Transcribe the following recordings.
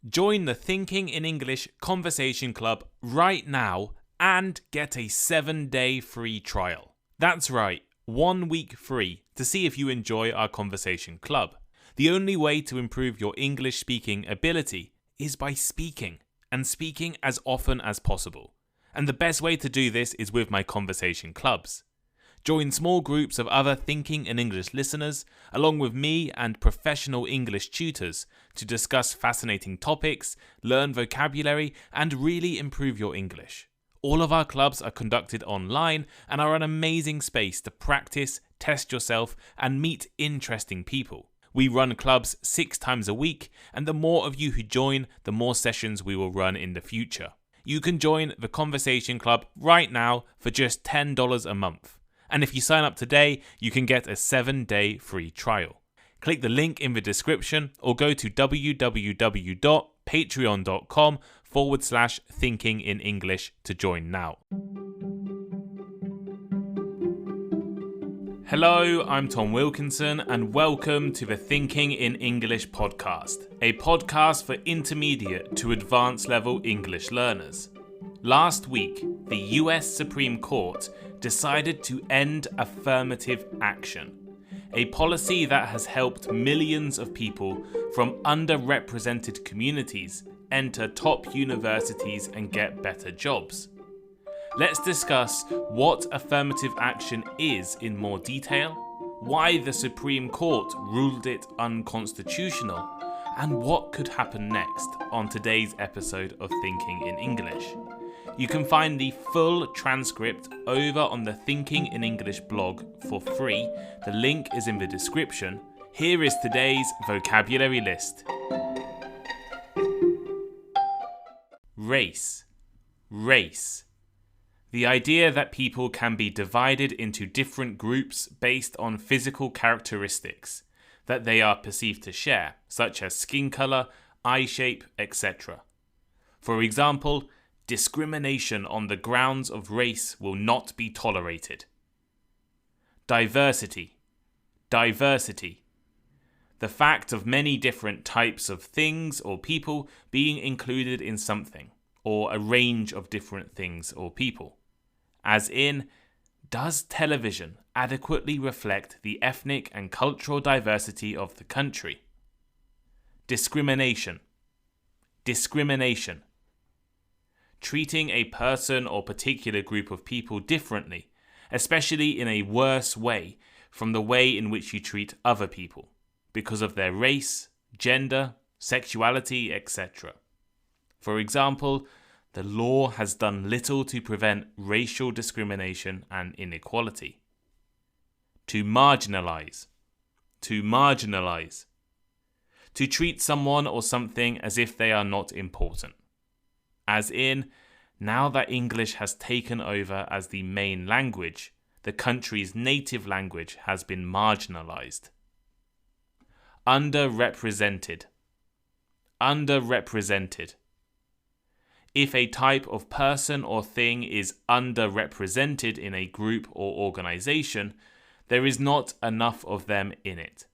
Join the Thinking in English Conversation Club right now and get a 7-day free trial. That's right, 1 week free to see if you enjoy our conversation club. The only way to improve your English speaking ability is by speaking, and speaking as often as possible. And the best way to do this is with my conversation clubs. Join small groups of other Thinking in English listeners, along with me and professional English tutors, to discuss fascinating topics, learn vocabulary, and really improve your English. All of our clubs are conducted online and are an amazing space to practice, test yourself, and meet interesting people. We run clubs 6 times a week, and the more of you who join, the more sessions we will run in the future. You can join the Conversation Club right now for just $10 a month. And if you sign up today, you can get a 7-day free trial. Click the link in the description or go to www.patreon.com/thinkinginenglish to join now. Hello, I'm Tom Wilkinson and welcome to the Thinking in English podcast, a podcast for intermediate to advanced level English learners. Last week, the US Supreme Court decided to end affirmative action, a policy that has helped millions of people from underrepresented communities enter top universities and get better jobs. Let's discuss what affirmative action is in more detail, why the Supreme Court ruled it unconstitutional, and what could happen next on today's episode of Thinking in English. You can find the full transcript over on the Thinking in English blog for free. The link is in the description. Here is today's vocabulary list. Race. Race. The idea that people can be divided into different groups based on physical characteristics that they are perceived to share, such as skin color, eye shape, etc. For example, discrimination on the grounds of race will not be tolerated. Diversity. Diversity. The fact of many different types of things or people being included in something, or a range of different things or people. As in, does television adequately reflect the ethnic and cultural diversity of the country? Discrimination. Discrimination. Treating a person or particular group of people differently, especially in a worse way from the way in which you treat other people, because of their race, gender, sexuality, etc. For example, the law has done little to prevent racial discrimination and inequality. To marginalize. To marginalize. To treat someone or something as if they are not important. As in, now that English has taken over as the main language, the country's native language has been marginalized. Underrepresented. Underrepresented. If a type of person or thing is underrepresented in a group or organization, there is not enough of them in it.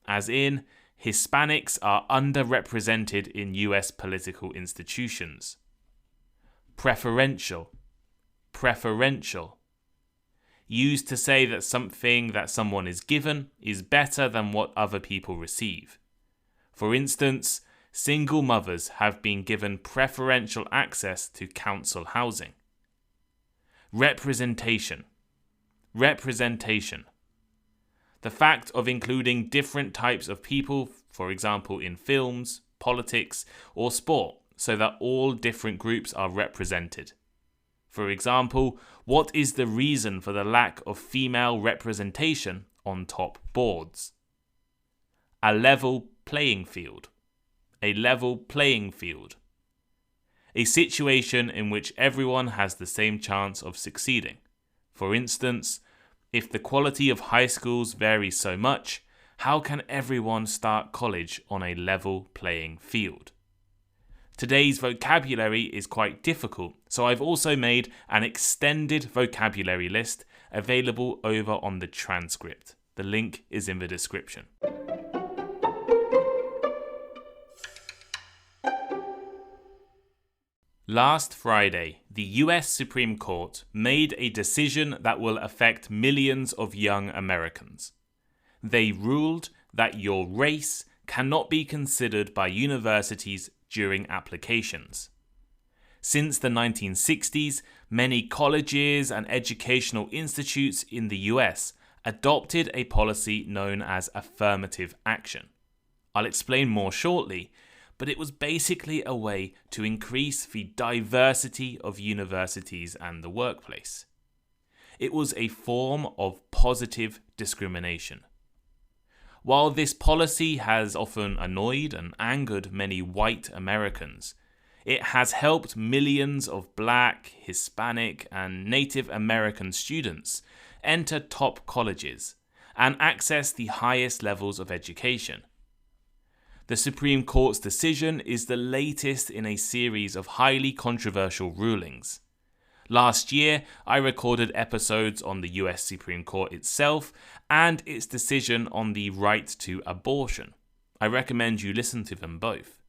As in, Hispanics are underrepresented in US political institutions. Preferential. Preferential. Used to say that something that someone is given is better than what other people receive. For instance, single mothers have been given preferential access to council housing. Representation. Representation. The fact of including different types of people, for example in films, politics, or sport, so that all different groups are represented. For example, what is the reason for the lack of female representation on top boards? A level playing field. A level playing field. A situation in which everyone has the same chance of succeeding. For instance, if the quality of high schools varies so much, how can everyone start college on a level playing field? Today's vocabulary is quite difficult, so I've also made an extended vocabulary list available over on the transcript. The link is in the description. Last Friday, the US Supreme Court made a decision that will affect millions of young Americans. They ruled that your race cannot be considered by universities during applications. Since the 1960s, many colleges and educational institutes in the US adopted a policy known as affirmative action. I'll explain more shortly, but it was basically a way to increase the diversity of universities and the workplace. It was a form of positive discrimination. While this policy has often annoyed and angered many white Americans, it has helped millions of Black, Hispanic, and Native American students enter top colleges and access the highest levels of education. The Supreme Court's decision is the latest in a series of highly controversial rulings. Last year, I recorded episodes on the US Supreme Court itself and its decision on the right to abortion. I recommend you listen to them both.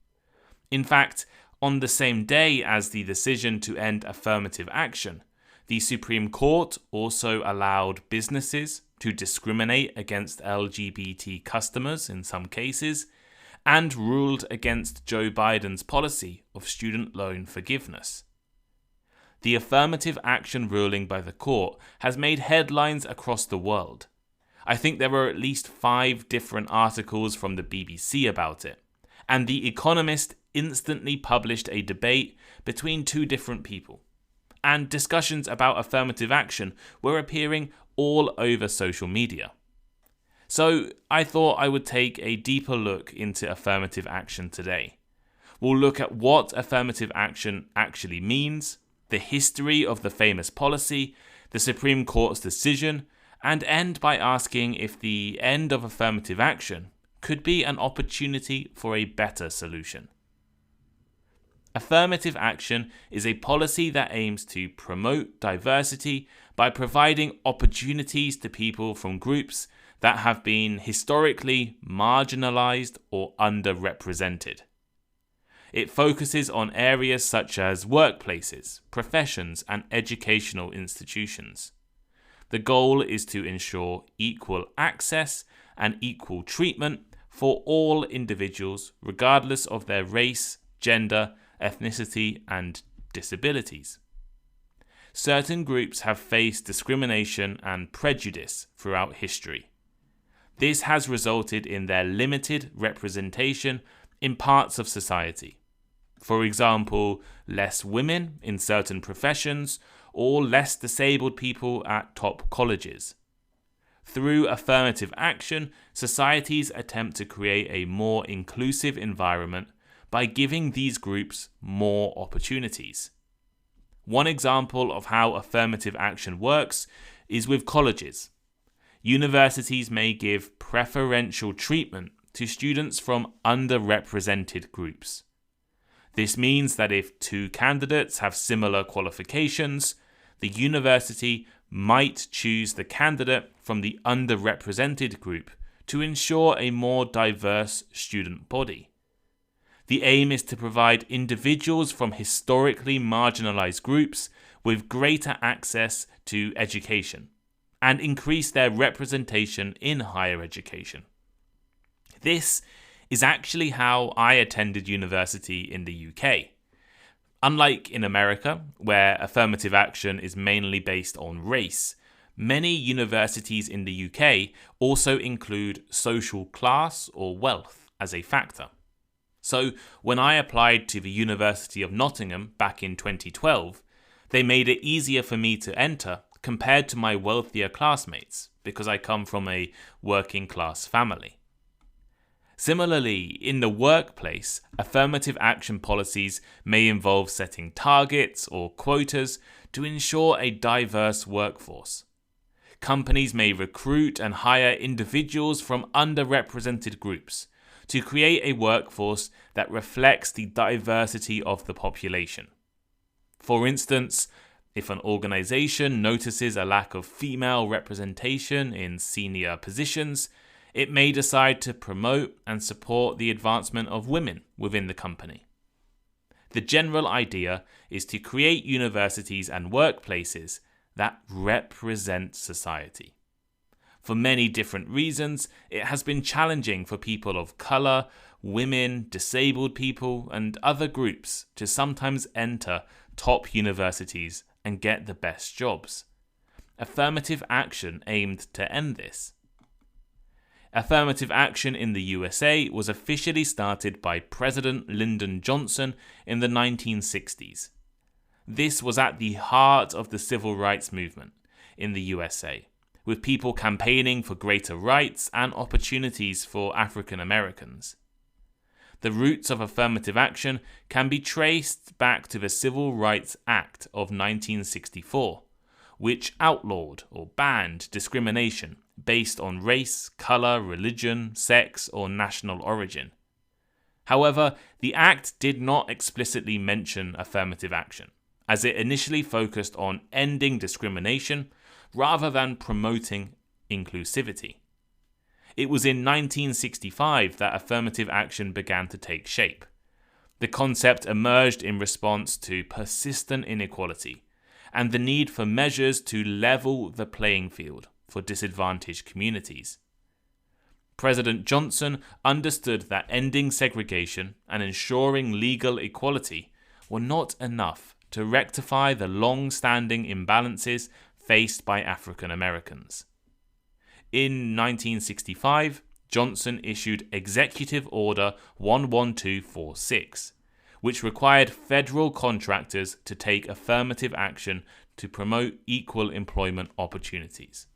In fact, on the same day as the decision to end affirmative action, the Supreme Court also allowed businesses to discriminate against LGBT customers in some cases, and ruled against Joe Biden's policy of student loan forgiveness. The affirmative action ruling by the court has made headlines across the world. I think there were at least 5 different articles from the BBC about it, and The Economist instantly published a debate between 2 different people. And discussions about affirmative action were appearing all over social media. So I thought I would take a deeper look into affirmative action today. We'll look at what affirmative action actually means, the history of the famous policy, the Supreme Court's decision, and end by asking if the end of affirmative action could be an opportunity for a better solution. Affirmative action is a policy that aims to promote diversity by providing opportunities to people from groups that have been historically marginalized or underrepresented. It focuses on areas such as workplaces, professions, and educational institutions. The goal is to ensure equal access and equal treatment for all individuals, regardless of their race, gender, ethnicity, and disabilities. Certain groups have faced discrimination and prejudice throughout history. This has resulted in their limited representation in parts of society. For example, less women in certain professions or less disabled people at top colleges. Through affirmative action, societies attempt to create a more inclusive environment by giving these groups more opportunities. One example of how affirmative action works is with colleges. Universities may give preferential treatment to students from underrepresented groups. This means that if 2 candidates have similar qualifications, the university might choose the candidate from the underrepresented group to ensure a more diverse student body. The aim is to provide individuals from historically marginalized groups with greater access to education and increase their representation in higher education. This is actually how I attended university in the UK. Unlike in America, where affirmative action is mainly based on race, many universities in the UK also include social class or wealth as a factor. So when I applied to the University of Nottingham back in 2012, they made it easier for me to enter compared to my wealthier classmates because I come from a working class family. Similarly, in the workplace, affirmative action policies may involve setting targets or quotas to ensure a diverse workforce. Companies may recruit and hire individuals from underrepresented groups to create a workforce that reflects the diversity of the population. For instance, if an organization notices a lack of female representation in senior positions, it may decide to promote and support the advancement of women within the company. The general idea is to create universities and workplaces that represent society. For many different reasons, it has been challenging for people of colour, women, disabled people, and other groups to sometimes enter top universities and get the best jobs. Affirmative action aimed to end this. Affirmative action in the USA was officially started by President Lyndon Johnson in the 1960s. This was at the heart of the civil rights movement in the USA, with people campaigning for greater rights and opportunities for African Americans. The roots of affirmative action can be traced back to the Civil Rights Act of 1964, which outlawed or banned discrimination based on race, colour, religion, sex, or national origin. However, the Act did not explicitly mention affirmative action, as it initially focused on ending discrimination rather than promoting inclusivity. It was in 1965 that affirmative action began to take shape. The concept emerged in response to persistent inequality and the need for measures to level the playing field for disadvantaged communities. President Johnson understood that ending segregation and ensuring legal equality were not enough to rectify the long-standing imbalances faced by African Americans. In 1965, Johnson issued Executive Order 11246, which required federal contractors to take affirmative action to promote equal employment opportunities.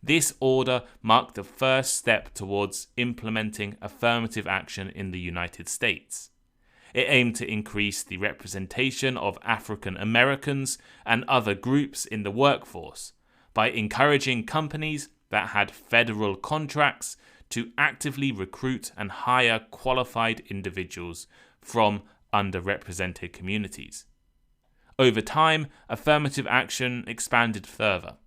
This order marked the first step towards implementing affirmative action in the United States. It aimed to increase the representation of African Americans and other groups in the workforce by encouraging companies that had federal contracts to actively recruit and hire qualified individuals from underrepresented communities. Over time, affirmative action expanded further.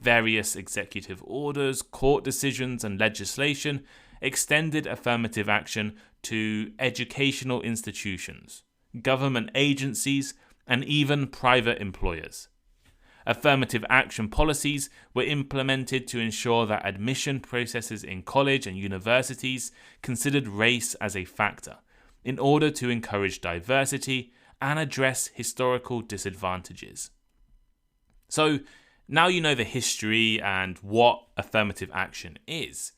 Various executive orders, court decisions, and legislation extended affirmative action to educational institutions, government agencies, and even private employers. Affirmative action policies were implemented to ensure that admission processes in college and universities considered race as a factor, in order to encourage diversity and address historical disadvantages. So, now you know the history and what affirmative action is.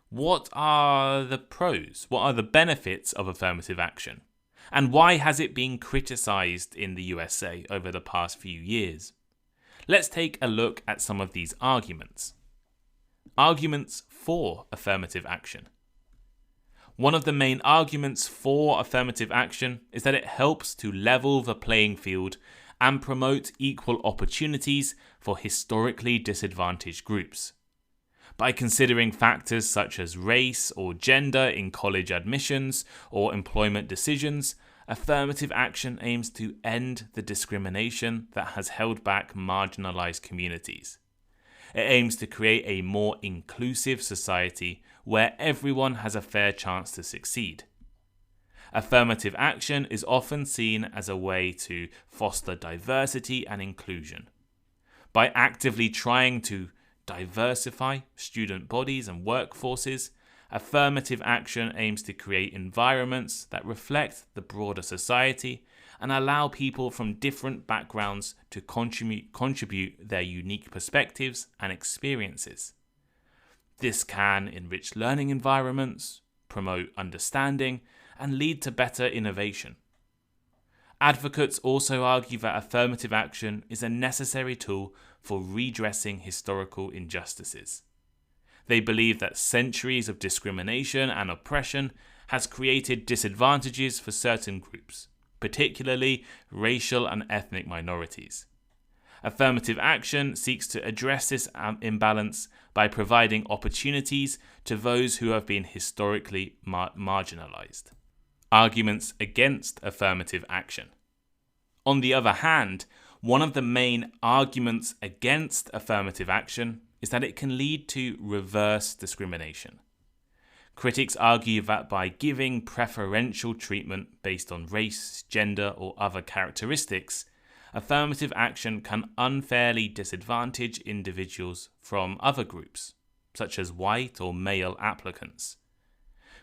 What are the pros? What are the benefits of affirmative action? And why has it been criticized in the USA over the past few years? Let's take a look at some of these arguments. Arguments for affirmative action. One of the main arguments for affirmative action is that it helps to level the playing field and promote equal opportunities for historically disadvantaged groups. By considering factors such as race or gender in college admissions or employment decisions, affirmative action aims to end the discrimination that has held back marginalized communities. It aims to create a more inclusive society where everyone has a fair chance to succeed. Affirmative action is often seen as a way to foster diversity and inclusion. By actively trying to diversify student bodies and workforces, affirmative action aims to create environments that reflect the broader society and allow people from different backgrounds to contribute their unique perspectives and experiences. This can enrich learning environments, promote understanding, and lead to better innovation. Advocates also argue that affirmative action is a necessary tool for redressing historical injustices. They believe that centuries of discrimination and oppression has created disadvantages for certain groups, particularly racial and ethnic minorities. Affirmative action seeks to address this imbalance by providing opportunities to those who have been historically marginalized. Arguments against affirmative action. On the other hand, one of the main arguments against affirmative action is that it can lead to reverse discrimination. Critics argue that by giving preferential treatment based on race, gender, or other characteristics, affirmative action can unfairly disadvantage individuals from other groups, such as white or male applicants.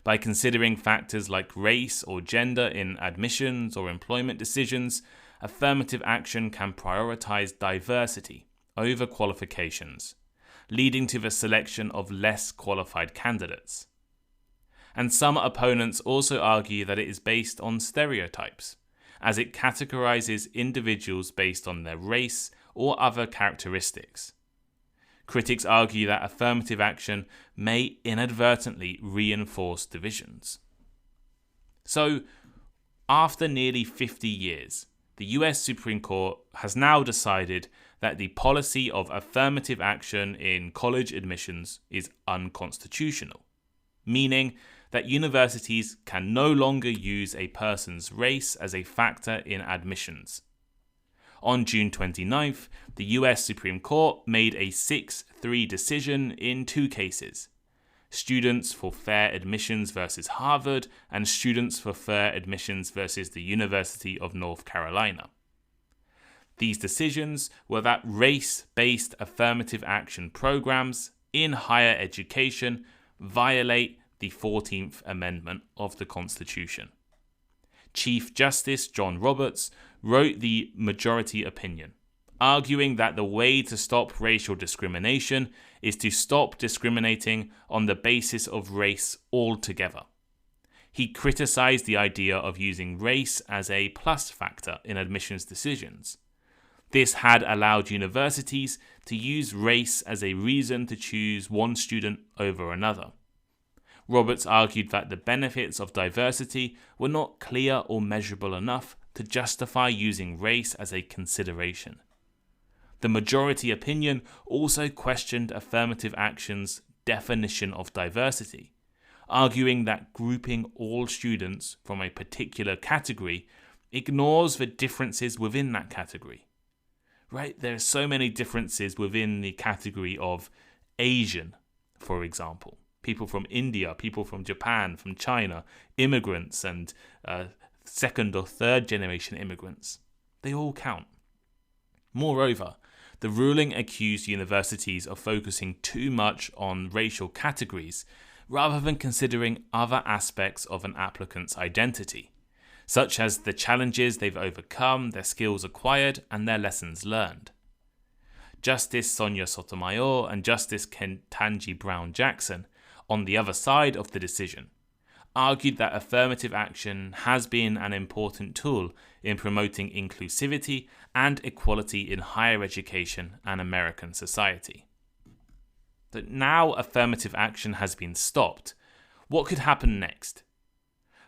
By considering factors like race or gender in admissions or employment decisions, affirmative action can prioritize diversity over qualifications, leading to the selection of less qualified candidates. And some opponents also argue that it is based on stereotypes, as it categorizes individuals based on their race or other characteristics. Critics argue that affirmative action may inadvertently reinforce divisions. So, after nearly 50 years, the US Supreme Court has now decided that the policy of affirmative action in college admissions is unconstitutional, meaning that universities can no longer use a person's race as a factor in admissions. On June 29th, the US Supreme Court made a 6-3 decision in two cases: Students for Fair Admissions versus Harvard and Students for Fair Admissions versus the University of North Carolina. These decisions were that race-based affirmative action programs in higher education violate the 14th Amendment of the Constitution. Chief Justice John Roberts wrote the majority opinion, arguing that the way to stop racial discrimination is to stop discriminating on the basis of race altogether. He criticized the idea of using race as a plus factor in admissions decisions. This had allowed universities to use race as a reason to choose one student over another. Roberts argued that the benefits of diversity were not clear or measurable enough to justify using race as a consideration. The majority opinion also questioned affirmative action's definition of diversity, arguing that grouping all students from a particular category ignores the differences within that category. Right? There are so many differences within the category of Asian, for example. People from India, people from Japan, from China, immigrants and second or third generation immigrants. They all count. Moreover, the ruling accused universities of focusing too much on racial categories rather than considering other aspects of an applicant's identity, such as the challenges they've overcome, their skills acquired, and their lessons learned. Justice Sonia Sotomayor and Justice Ketanji Brown Jackson, on the other side of the decision, argued that affirmative action has been an important tool in promoting inclusivity and equality in higher education and American society. But now affirmative action has been stopped. What could happen next?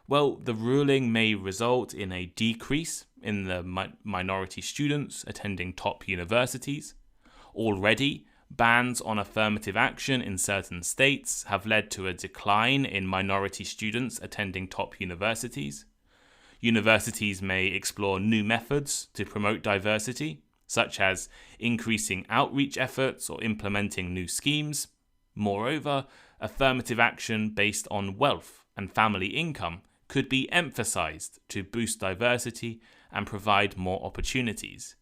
Well, the ruling may result in a decrease in the minority students attending top universities. Already, bans on affirmative action in certain states have led to a decline in minority students attending top universities. Universities may explore new methods to promote diversity, such as increasing outreach efforts or implementing new schemes. Moreover, affirmative action based on wealth and family income could be emphasized to boost diversity and provide more opportunities.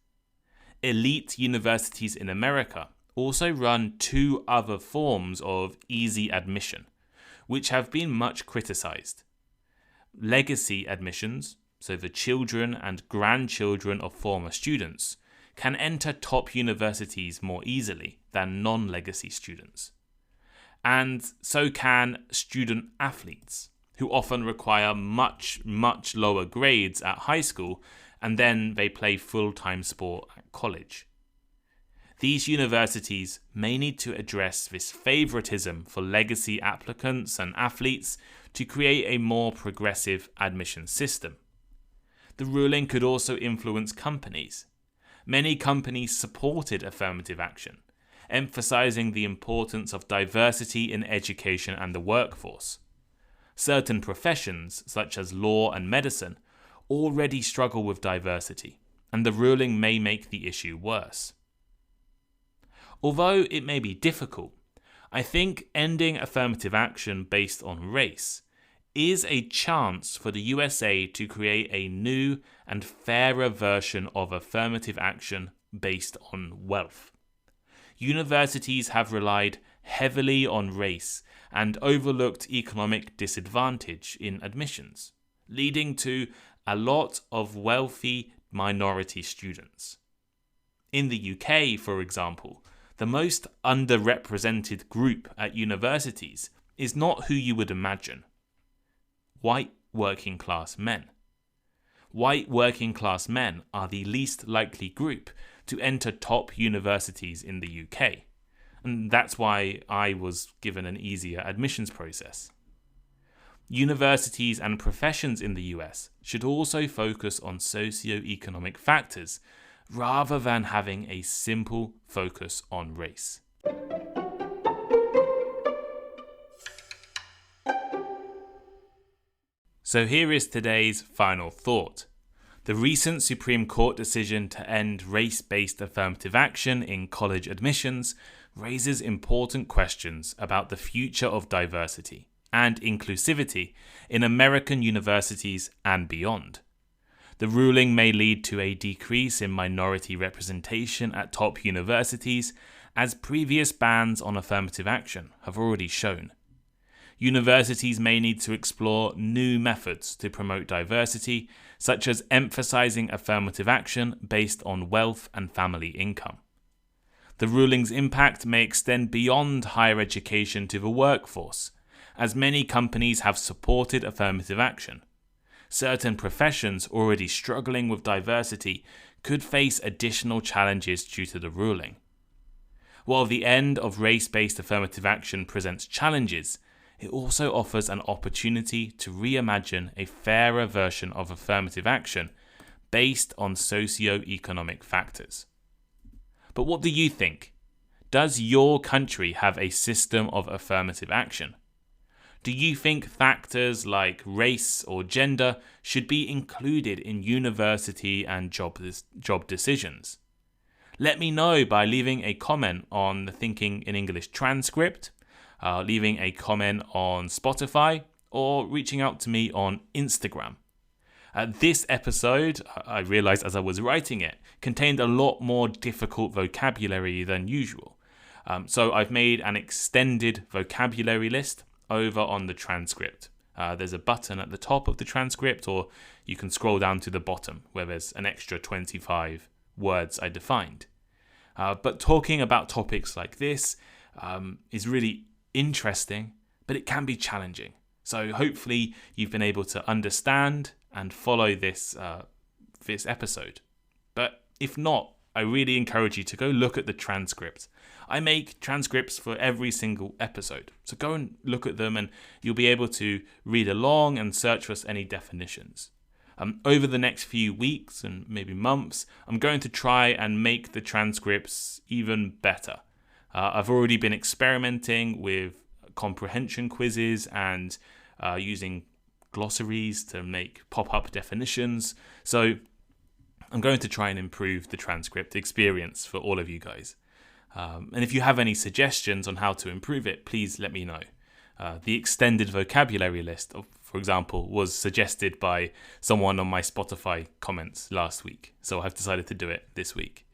Elite universities in America also run two other forms of easy admission, which have been much criticized. Legacy admissions, so the children and grandchildren of former students, can enter top universities more easily than non-legacy students. And so can student athletes, who often require much lower grades at high school, and then they play full-time sport at college. These universities may need to address this favoritism for legacy applicants and athletes to create a more progressive admission system. The ruling could also influence companies. Many companies supported affirmative action, emphasizing the importance of diversity in education and the workforce. Certain professions, such as law and medicine, already struggle with diversity, and the ruling may make the issue worse. Although it may be difficult, I think ending affirmative action based on race is a chance for the USA to create a new and fairer version of affirmative action based on wealth. Universities have relied heavily on race and overlooked economic disadvantage in admissions, leading to a lot of wealthy minority students. In the UK, for example, the most underrepresented group at universities is not who you would imagine: white working class men. White working class men are the least likely group to enter top universities in the UK, and that's why I was given an easier admissions process. Universities and professions in the US should also focus on socio-economic factors rather than having a simple focus on race. So here is today's final thought. The recent Supreme Court decision to end race-based affirmative action in college admissions raises important questions about the future of diversity and inclusivity in American universities and beyond. The ruling may lead to a decrease in minority representation at top universities, as previous bans on affirmative action have already shown. Universities may need to explore new methods to promote diversity, such as emphasizing affirmative action based on wealth and family income. The ruling's impact may extend beyond higher education to the workforce, as many companies have supported affirmative action. Certain professions already struggling with diversity could face additional challenges due to the ruling. While the end of race-based affirmative action presents challenges, it also offers an opportunity to reimagine a fairer version of affirmative action based on socio-economic factors. But what do you think? Does your country have a system of affirmative action? Do you think factors like race or gender should be included in university and job decisions? Let me know by leaving a comment on the Thinking in English transcript, leaving a comment on Spotify, or reaching out to me on Instagram. This episode, I realized as I was writing it, contained a lot more difficult vocabulary than usual. So I've made an extended vocabulary list over on the transcript. There's a button at the top of the transcript, or you can scroll down to the bottom where there's an extra 25 words I defined. But talking about topics like this is really interesting, but it can be challenging. So hopefully you've been able to understand and follow this episode. But if not, I really encourage you to go look at the transcript. I make transcripts for every single episode, so go and look at them and you'll be able to read along and search for any definitions. Over the next few weeks and maybe months, I'm going to try and make the transcripts even better. I've already been experimenting with comprehension quizzes and using glossaries to make pop-up definitions. So I'm going to try and improve the transcript experience for all of you guys. And if you have any suggestions on how to improve it, please let me know. The extended vocabulary list, for example, was suggested by someone on my Spotify comments last week. So I've decided to do it this week.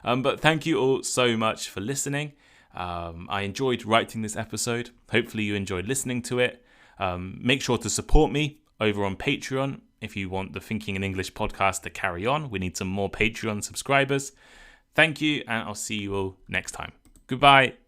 But thank you all so much for listening. I enjoyed writing this episode. Hopefully you enjoyed listening to it. Make sure to support me over on Patreon if you want the Thinking in English podcast to carry on. We need some more Patreon subscribers. Thank you, and I'll see you all next time. Goodbye.